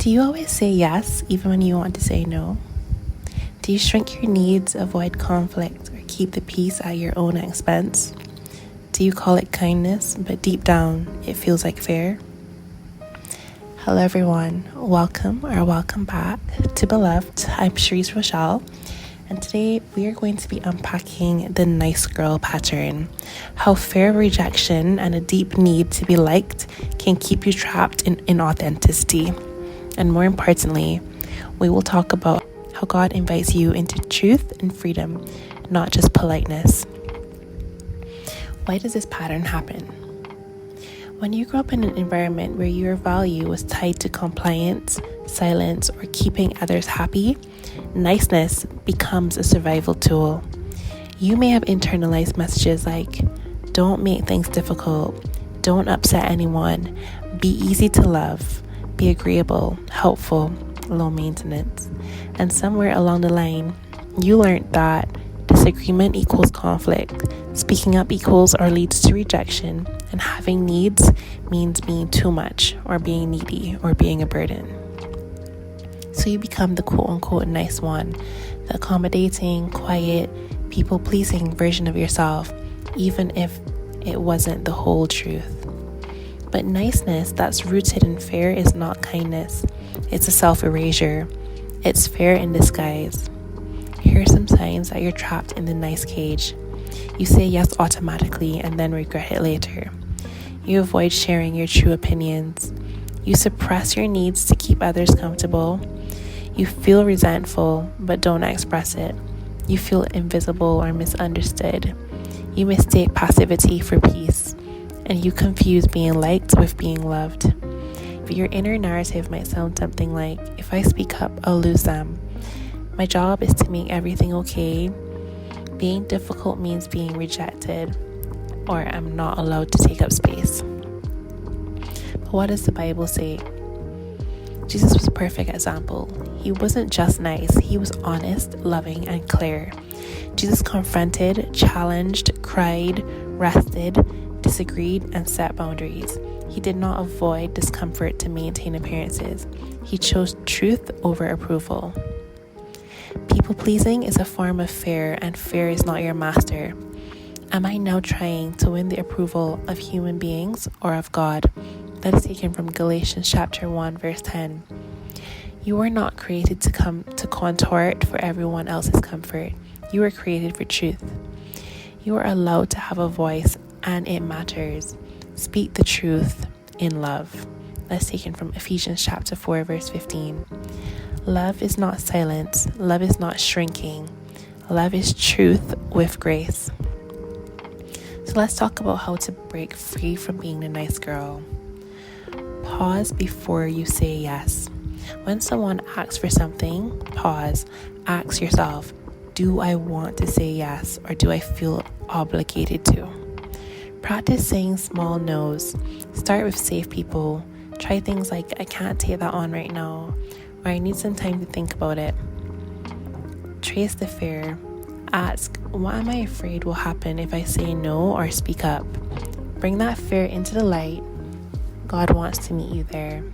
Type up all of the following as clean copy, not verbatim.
Do you always say yes even when you want to say no? Do you shrink your needs, avoid conflict, or keep the peace at your own expense? Do you call it kindness, but deep down it feels like fear? Hello everyone, welcome back to Beloved. I'm Cherise Rochelle, and today we are going to be unpacking the nice girl pattern, how fear of rejection and a deep need to be liked can keep you trapped in inauthenticity. And more importantly, we will talk about how God invites you into truth and freedom, not just politeness. Why does this pattern happen? When you grow up in an environment where your value was tied to compliance, silence, or keeping others happy, niceness becomes a survival tool. You may have internalized messages like, don't make things difficult, don't upset anyone, be easy to love, be agreeable, helpful, low maintenance. And somewhere along the line, you learned that disagreement equals conflict, speaking up equals or leads to rejection, and having needs means being too much, or being needy, or being a burden. So you become the quote-unquote nice one, the accommodating, quiet, people-pleasing version of yourself, even if it wasn't the whole truth. But niceness that's rooted in fear is not kindness. It's a self-erasure. It's fear in disguise. Here are some signs that you're trapped in the nice cage. You say yes automatically and then regret it later. You avoid sharing your true opinions. You suppress your needs to keep others comfortable. You feel resentful but don't express it. You feel invisible or misunderstood. You mistake passivity for peace. And you confuse being liked with being loved. Your inner narrative might sound something like, if I speak up, I'll lose them. My job is to make everything okay. Being difficult means being rejected, or I'm not allowed to take up space. But what does the Bible say? Jesus was a perfect example. He wasn't just nice, he was honest, loving, and clear. Jesus confronted, challenged, cried, rested, disagreed, and set boundaries. He did not avoid discomfort to maintain appearances. He chose truth over approval. People-pleasing is a form of fear, and fear is not your master. Am I now trying to win the approval of human beings or of God? That is taken from Galatians.Chapter 1, verse 10. You were not created to contort for everyone else's comfort. You were created for truth. You are allowed to have a voice, and it matters. Speak the truth in love. That's taken from Ephesians.Chapter 4, verse 15. Love is not silence. Love is not shrinking. Love is truth with grace. So let's talk about how to break free from being the nice girl. Pause before you say yes. When someone asks for something, pause. Ask yourself, do I want to say yes, or do I feel obligated to? Practice saying small no's. Start with safe people. Try things like, I can't take that on right now, or I need some time to think about it. Trace the fear. Ask, what am I afraid will happen if I say no or speak up? Bring that fear into the light. God wants to meet you there.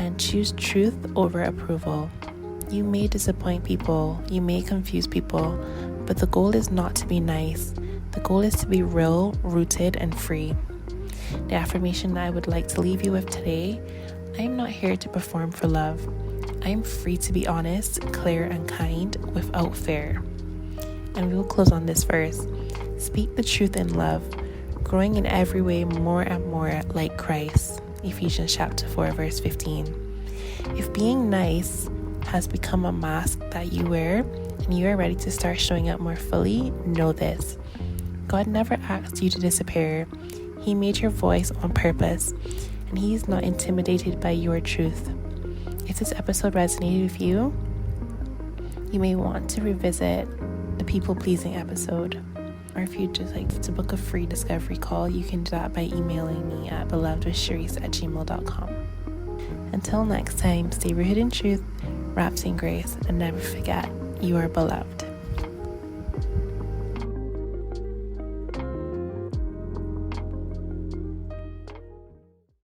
And choose truth over approval. You may disappoint people, you may confuse people, but the goal is not to be nice. The goal is to be real, rooted, and free. The affirmation that I would like to leave you with today: I am not here to perform for love. I am free to be honest, clear, and kind without fear. And we will close on this verse. Speak the truth in love, growing in every way more and more like Christ. Ephesians.Chapter 4, verse 15. If being nice has become a mask that you wear and you are ready to start showing up more fully, know this: God never asked you to disappear. He made your voice on purpose, and He is not intimidated by your truth. If this episode resonated with you, you may want to revisit the people-pleasing episode. Or if you'd just like to book a free discovery call, you can do that by emailing me at beloved.Cherise@gmail.com. Until next time, stay rooted in truth, wrapped in grace, and never forget, you are beloved.